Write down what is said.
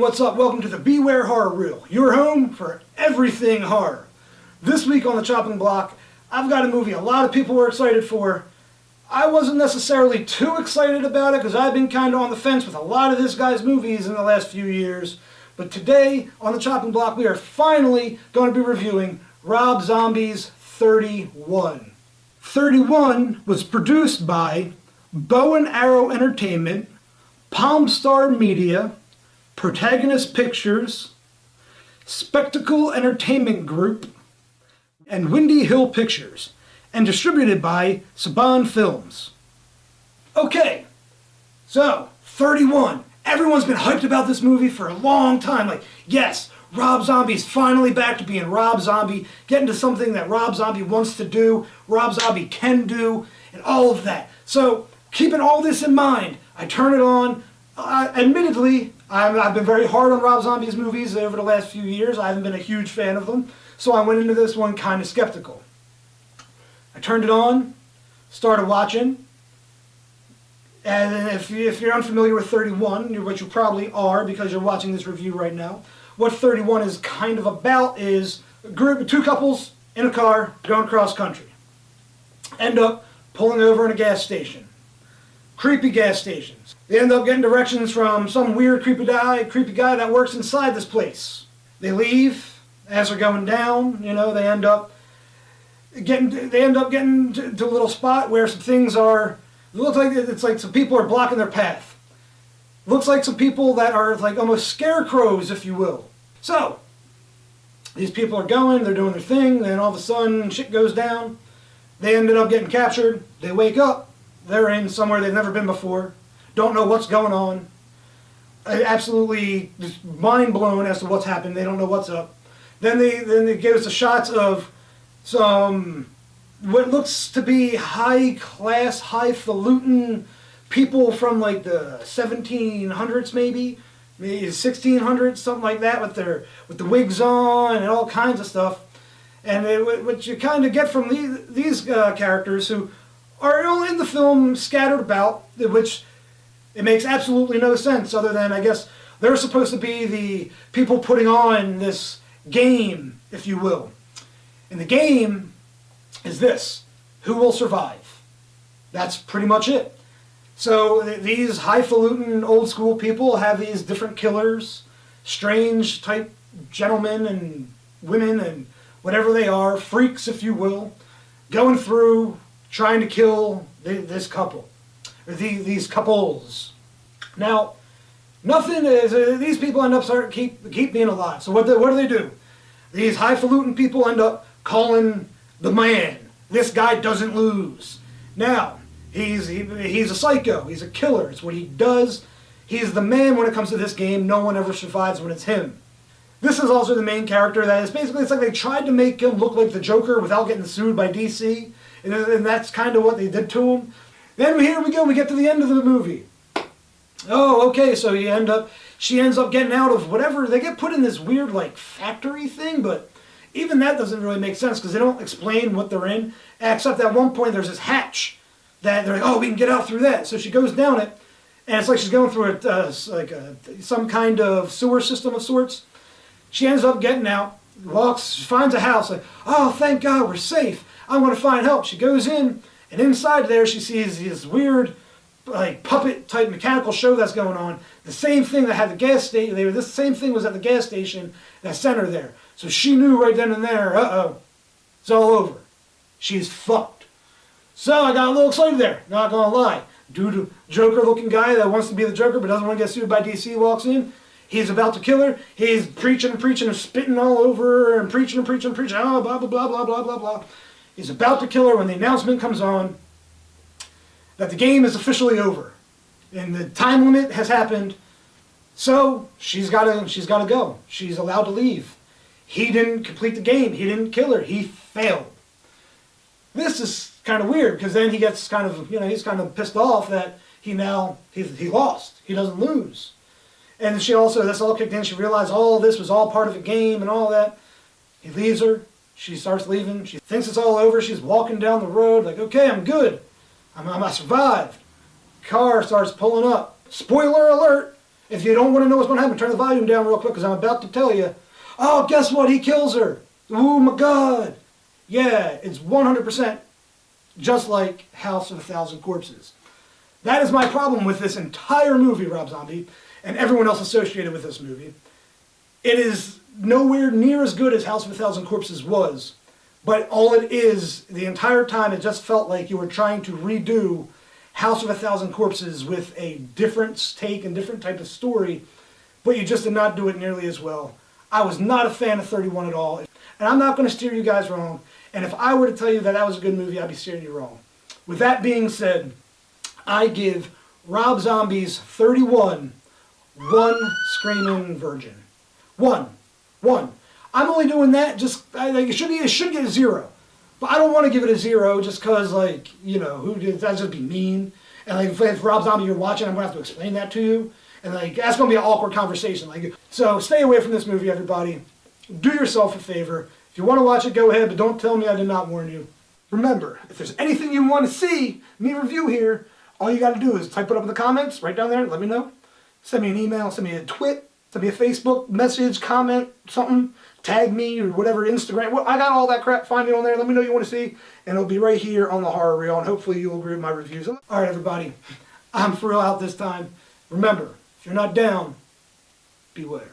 what's up? Welcome to the Bware Horror Real, your home for everything horror. This week on the chopping block, I've got a movie a lot of people were excited for. I wasn't necessarily too excited about it because I've been kind of on the fence with a lot of this guy's movies in the last few years. But today, on the chopping block, we are finally going to be reviewing Rob Zombie's 31. 31 was produced by Bow and Arrow Entertainment, Palm Star Media, Protagonist Pictures, Spectacle Entertainment Group, and Windy Hill Pictures, and distributed by Saban Films. Okay, so 31. Everyone's been hyped about this movie for a long time. Like, yes, Rob Zombie's finally back to being Rob Zombie, getting to something that Rob Zombie wants to do, Rob Zombie can do, and all of that. So, keeping all this in mind, I turn it on. Admittedly, I've been very hard on Rob Zombie's movies over the last few years. I haven't been a huge fan of them, so I went into this one kind of skeptical. I turned it on, started watching, and if you're unfamiliar with 31, which you probably are because you're watching this review right now, what 31 is kind of about is a group of two couples in a car going cross country. End up pulling over in a gas station. Creepy gas stations. They end up getting directions from some weird creepy guy that works inside this place. They leave as they're going down. You know, they end up getting to a little spot where some things are. It looks like it's like some people are blocking their path. Looks like some people that are like almost scarecrows, if you will. So these people are going. They're doing their thing. Then all of a sudden, shit goes down. They ended up getting captured. They wake up. They're in somewhere they've never been before. Don't know what's going on. Absolutely just mind blown as to what's happened. They don't know what's up. Then they give us the shots of some what looks to be high class, highfalutin people from like the 1700s, maybe 1600s, something like that, with the wigs on and all kinds of stuff. And what you kind of get from these characters who are all in the film scattered about, which it makes absolutely no sense other than, I guess, they're supposed to be the people putting on this game, if you will. And the game is this: who will survive? That's pretty much it. So these highfalutin old school people have these different killers, strange type gentlemen and women and whatever they are, freaks, if you will, going through trying to kill this couple, or these couples. Now, nothing is. These people end up keep being alive. So what do they do? These highfalutin people end up calling the man. This guy doesn't lose. Now, he's a psycho. He's a killer. It's what he does. He's the man when it comes to this game. No one ever survives when it's him. This is also the main character. That is basically, it's like they tried to make him look like the Joker without getting sued by DC. And that's kind of what they did to him. Then here we go, we get to the end of the movie. Oh, okay, so she ends up getting out of whatever, they get put in this weird like factory thing, but even that doesn't really make sense because they don't explain what they're in, except at one point there's this hatch that they're like, oh, we can get out through that. So she goes down it, and it's like she's going through some kind of sewer system of sorts. She ends up getting out, she finds a house, like, oh, thank God, we're safe. I want to find help. She goes in, and inside there she sees this weird, like, puppet type mechanical show that's going on. The same thing that had the gas station. This same thing was at the gas station that sent her there. So she knew right then and there. It's all over. She's fucked. So I got a little excited there. Not gonna lie. Dude, Joker-looking guy that wants to be the Joker but doesn't want to get sued by DC walks in. He's about to kill her. He's preaching and preaching and spitting all over her and preaching and preaching and preaching. Oh, blah blah blah blah blah blah blah. He's about to kill her when the announcement comes on that the game is officially over. And the time limit has happened. So she's gotta go. She's allowed to leave. He didn't complete the game. He didn't kill her. He failed. This is kind of weird because then he gets kind of, he's kind of pissed off that he lost. He doesn't lose. And that's all kicked in. She realized all this was all part of the game and all that. He leaves her. She starts leaving. She thinks it's all over. She's walking down the road like, okay, I'm good. I survived. Car starts pulling up. Spoiler alert. If you don't want to know what's going to happen, turn the volume down real quick because I'm about to tell you. Oh, guess what? He kills her. Oh my God. Yeah, it's 100% just like House of a Thousand Corpses. That is my problem with this entire movie, Rob Zombie, and everyone else associated with this movie. It is nowhere near as good as House of a Thousand Corpses was, but all it is, the entire time, it just felt like you were trying to redo House of a Thousand Corpses with a different take and different type of story, but you just did not do it nearly as well. I was not a fan of 31 at all, and I'm not going to steer you guys wrong, and if I were to tell you that that was a good movie, I'd be steering you wrong. With that being said, I give Rob Zombie's 31 one screaming virgin. One. I'm only doing that just, it should get a 0. But I don't want to give it a 0 just because, like, you know, that'd just be mean. And, like, if Rob Zombie you're watching, I'm going to have to explain that to you. And, like, that's going to be an awkward conversation. Like, so stay away from this movie, everybody. Do yourself a favor. If you want to watch it, go ahead, but don't tell me I did not warn you. Remember, if there's anything you want to see me review here, all you got to do is type it up in the comments, right down there, let me know. Send me an email, send me a tweet, send me a Facebook message, comment, something, tag me or whatever, Instagram. Well, I got all that crap. Find me on there. Let me know what you want to see, and it'll be right here on the Horror Reel, and hopefully you'll agree with my reviews. All right, everybody. I'm for real out this time. Remember, if you're not down, beware.